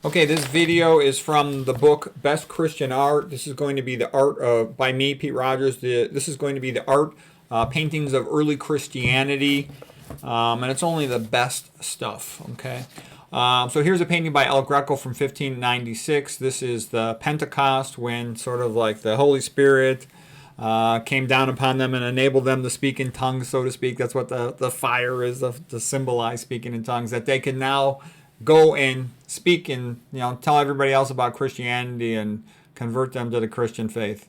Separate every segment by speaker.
Speaker 1: Okay, this video is from the book Best Christian Art. This is going to be the art by me, Pete Rogers. This is going to be the art paintings of early Christianity, and it's only the best stuff. Okay, so here's a painting by El Greco from 1596. This is the Pentecost, when sort of like the Holy Spirit came down upon them and enabled them to speak in tongues, so to speak. That's what the fire is, to symbolize speaking in tongues, that they can now go and speak and tell everybody else about Christianity and convert them to the Christian faith.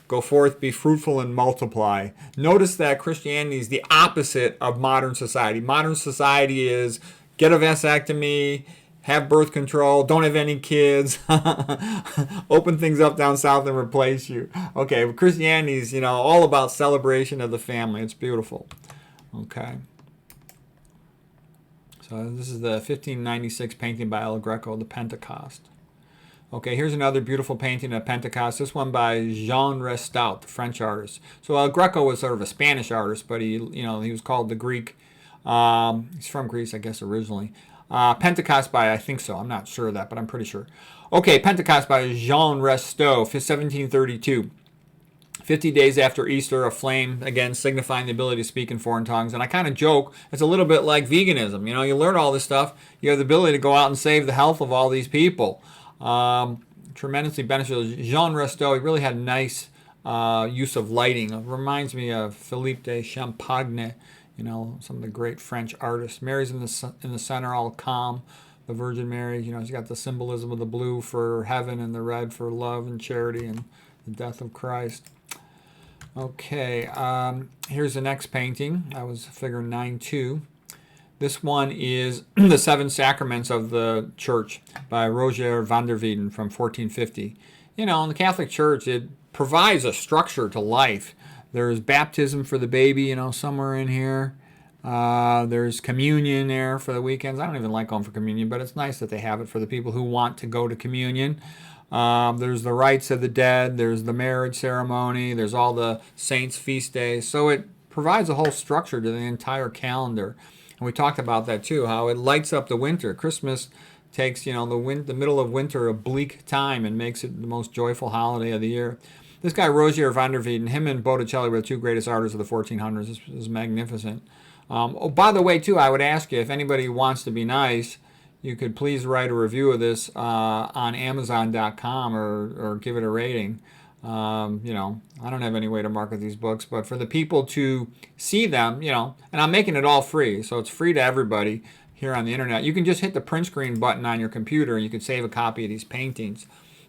Speaker 1: Go forth, be fruitful, and multiply. Notice that Christianity is the opposite of modern society. Modern society is get a vasectomy, have birth control, don't have any kids, open things up down south and replace you. Okay, Christianity is all about celebration of the family. It's beautiful. Okay. So this is the 1596 painting by El Greco, the Pentecost. Okay, here's another beautiful painting of Pentecost. This one by Jean Restout, the French artist. So El Greco was sort of a Spanish artist, but he was called the Greek. He's from Greece, I guess, originally. Pentecost by, I think so, I'm not sure of that, but I'm pretty sure. Okay, Pentecost by Jean Restout, 1732. 50 days after Easter, a flame, again, signifying the ability to speak in foreign tongues. And I kind of joke, it's a little bit like veganism. You learn all this stuff, you have the ability to go out and save the health of all these people. Tremendously beneficial. Jean Restout, he really had a nice use of lighting. It reminds me of Philippe de Champagne, some of the great French artists. Mary's in the center, all calm. The Virgin Mary, she's got the symbolism of the blue for heaven and the red for love and charity and the death of Christ. Okay, here's the next painting. That was figure 9-2. This one is The Seven Sacraments of the Church by Roger van der Weyden from 1450. In the Catholic Church, it provides a structure to life. There's baptism for the baby, somewhere in here. There's communion there for the weekends. I don't even like going for communion, but it's nice that they have it for the people who want to go to communion. There's the rites of the dead. There's the marriage ceremony. There's all the saints' feast days. So it provides a whole structure to the entire calendar. And we talked about that too, how it lights up the winter. Christmas takes, the middle of winter, a bleak time, and makes it the most joyful holiday of the year. This guy, Roger van der Weyden, him and Botticelli were the two greatest artists of the 1400s. This is magnificent. By the way, too, I would ask you, if anybody wants to be nice, you could please write a review of this on Amazon.com or give it a rating. I don't have any way to market these books, but for the people to see them, and I'm making it all free, so it's free to everybody here on the internet. You can just hit the print screen button on your computer and you can save a copy of these paintings.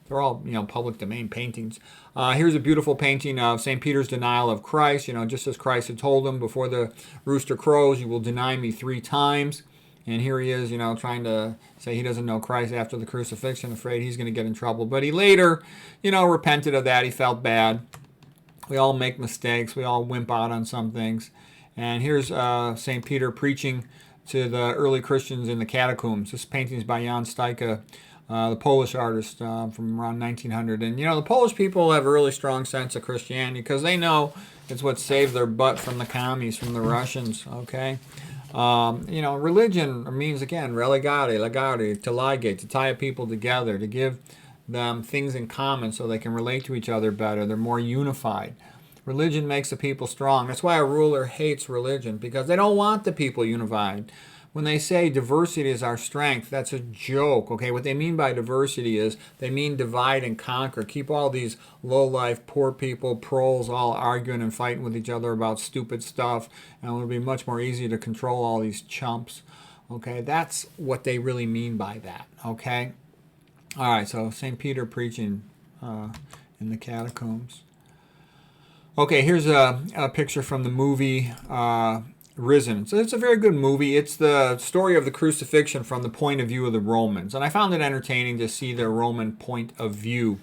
Speaker 1: They're all, public domain paintings. Here's a beautiful painting of St. Peter's denial of Christ. Just as Christ had told him, before the rooster crows, you will deny me 3 times. And here he is, trying to say he doesn't know Christ after the crucifixion, afraid he's going to get in trouble. But he later, repented of that. He felt bad. We all make mistakes. We all wimp out on some things. And here's St. Peter preaching to the early Christians in the catacombs. This painting is by Jan Stuyka, the Polish artist from around 1900. And, the Polish people have a really strong sense of Christianity because they know it's what saved their butt from the commies, from the Russians, okay? Religion means, again, religare, legare, to ligate, to tie people together, to give them things in common so they can relate to each other better. They're more unified. Religion makes the people strong. That's why a ruler hates religion, because they don't want the people unified. When they say diversity is our strength, that's a joke, okay? What they mean by diversity is they mean divide and conquer. Keep all these low-life, poor people, proles, all arguing and fighting with each other about stupid stuff, and it'll be much more easy to control all these chumps, okay? That's what they really mean by that, okay? All right, so St. Peter preaching in the catacombs. Okay, here's a picture from the movie Risen. So it's a very good movie. It's the story of the crucifixion from the point of view of the Romans. And I found it entertaining to see their Roman point of view.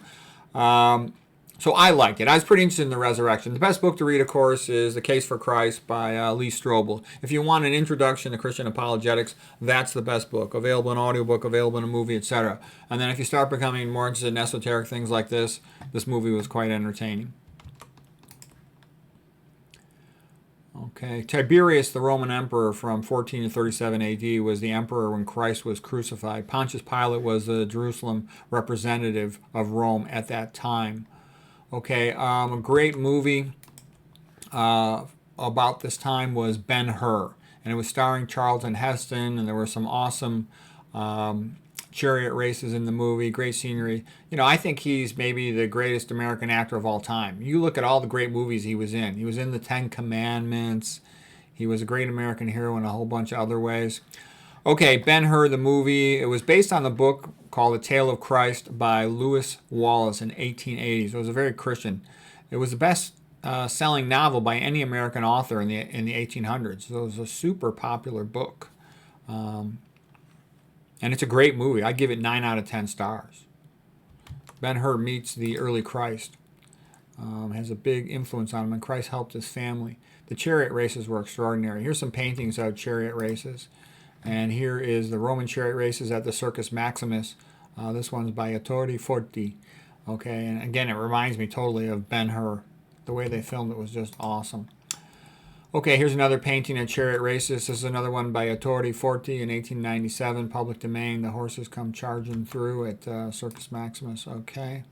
Speaker 1: So I liked it. I was pretty interested in the resurrection. The best book to read, of course, is The Case for Christ by Lee Strobel. If you want an introduction to Christian apologetics, that's the best book. Available in audiobook, available in a movie, etc. And then if you start becoming more interested in esoteric things like this movie was quite entertaining. Okay, Tiberius, the Roman emperor from 14 to 37 AD, was the emperor when Christ was crucified. Pontius Pilate was the Jerusalem representative of Rome at that time. Okay, a great movie about this time was Ben-Hur, and it was starring Charlton Heston, and there were some awesome chariot races in the movie, great scenery. You know, I think he's maybe the greatest American actor of all time. You look at all the great movies he was in. He was in the Ten Commandments. He was a great American hero in a whole bunch of other ways. Okay, Ben-Hur, the movie. It was based on the book called The Tale of Christ by Lewis Wallace in 1880. So it was a very Christian. It was the best selling novel by any American author in the 1800s. So it was a super popular book. And it's a great movie. I give it 9 out of 10 stars. Ben-Hur meets the early Christ. Has a big influence on him, and Christ helped his family. The chariot races were extraordinary. Here's some paintings of chariot races. And here is the Roman chariot races at the Circus Maximus. This one's by Ettore Forti. Okay, and again, it reminds me totally of Ben-Hur. The way they filmed it was just awesome. Okay, here's another painting of chariot races. This is another one by Ettore Forti in 1897, public domain. The horses come charging through at Circus Maximus. Okay.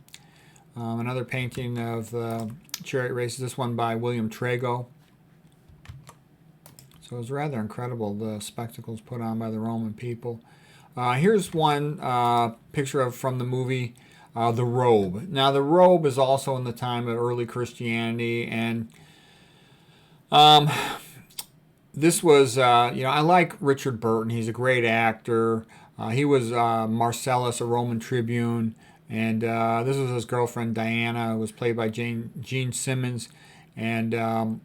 Speaker 1: Another painting of the chariot races. This one by William Trago. So it was rather incredible, the spectacles put on by the Roman people. Here's one picture from the movie The Robe. Now, the robe is also in the time of early Christianity, and this was, I like Richard Burton. He's a great actor. He was Marcellus, a Roman tribune, and this was his girlfriend Diana, who was played by Gene Simmons, and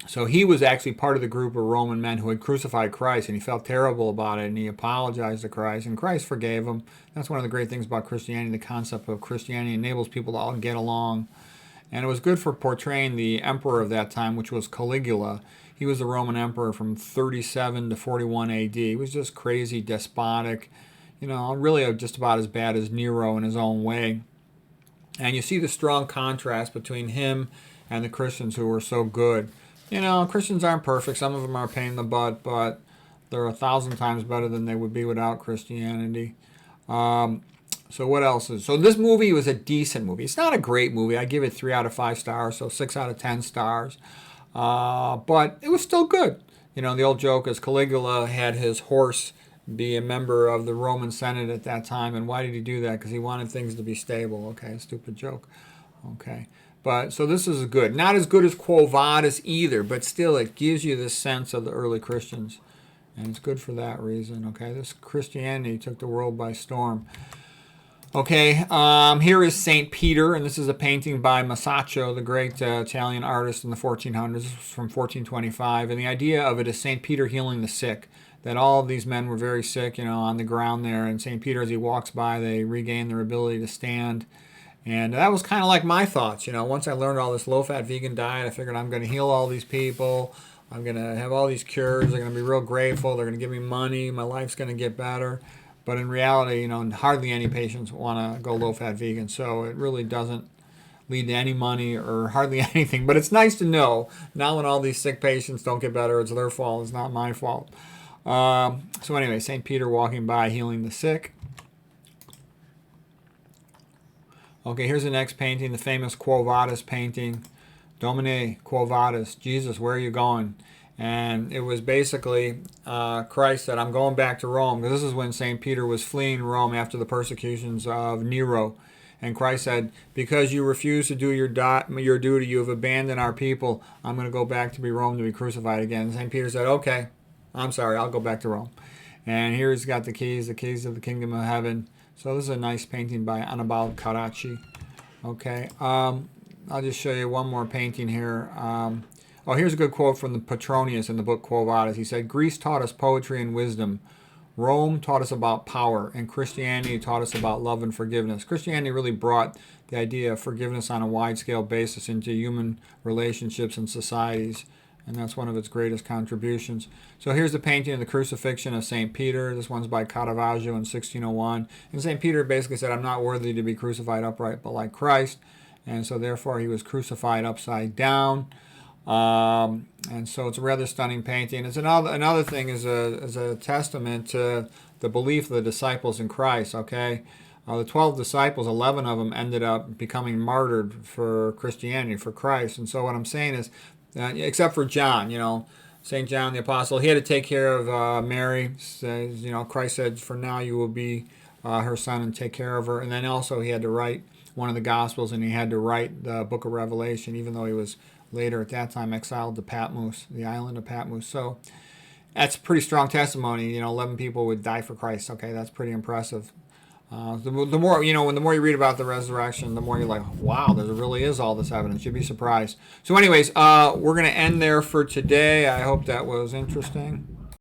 Speaker 1: so he was actually part of the group of Roman men who had crucified Christ, and he felt terrible about it, and he apologized to Christ, and Christ forgave him. That's one of the great things about Christianity. The concept of Christianity enables people to all get along. And it was good for portraying the emperor of that time, which was Caligula. He was the Roman emperor from 37 to 41 AD. He was just crazy, despotic, really just about as bad as Nero in his own way. And you see the strong contrast between him and the Christians who were so good. Christians aren't perfect. Some of them are a pain in the butt, but they're 1,000 times better than they would be without Christianity. So what else is? So this movie was a decent movie. It's not a great movie. I give it 3 out of 5 stars, so 6 out of 10 stars. But it was still good. The old joke is Caligula had his horse be a member of the Roman Senate at that time. And why did he do that? Because he wanted things to be stable. Okay, stupid joke. Okay. But so this is good. Not as good as Quo Vadis either, but still it gives you this sense of the early Christians. And it's good for that reason. Okay, this Christianity took the world by storm. Okay, here is St. Peter, and this is a painting by Masaccio, the great Italian artist in the 1400s. This was from 1425, and the idea of it is St. Peter healing the sick, that all of these men were very sick, on the ground there, and St. Peter, as he walks by, they regain their ability to stand. And that was kind of like my thoughts, once I learned all this low-fat vegan diet, I figured I'm going to heal all these people, I'm going to have all these cures, they're going to be real grateful, they're going to give me money, my life's going to get better. But in reality, hardly any patients want to go low-fat vegan, so it really doesn't lead to any money or hardly anything. But it's nice to know now when all these sick patients don't get better, it's their fault, it's not my fault. So anyway, St. Peter walking by, healing the sick. Okay, here's the next painting, the famous Quo Vadis painting. Domine, Quo Vadis, Jesus, where are you going? And it was basically Christ said, I'm going back to Rome. Because this is when St. Peter was fleeing Rome after the persecutions of Nero. And Christ said, because you refuse to do your duty, you have abandoned our people. I'm going to go back to be Rome to be crucified again. And St. Peter said, okay, I'm sorry, I'll go back to Rome. And here he's got the keys of the kingdom of heaven. So this is a nice painting by Annibale Carracci. Okay, I'll just show you one more painting here. Here's a good quote from the Petronius in the book Quo Vadis. He said, Greece taught us poetry and wisdom. Rome taught us about power. And Christianity taught us about love and forgiveness. Christianity really brought the idea of forgiveness on a wide-scale basis into human relationships and societies. And that's one of its greatest contributions. So here's the painting of the crucifixion of St. Peter. This one's by Caravaggio in 1601. And St. Peter basically said, I'm not worthy to be crucified upright, but like Christ. And so therefore he was crucified upside down. And so it's a rather stunning painting. It's another thing is a testament to the belief of the disciples in Christ. Okay, the 12 disciples, 11 of them ended up becoming martyred for Christianity, for Christ. And so what I'm saying is, except for John, St. John the Apostle, he had to take care of Mary. Says, Christ said, "For now you will be her son and take care of her." And then also he had to write one of the Gospels, and he had to write the book of Revelation, even though he was later at that time exiled to Patmos, the island of Patmos. So that's pretty strong testimony. 11 people would die for Christ. Okay, that's pretty impressive. The more when the more you read about the resurrection, the more you're like, wow, there really is all this evidence. You'd be surprised. So, anyways, we're gonna end there for today. I hope that was interesting.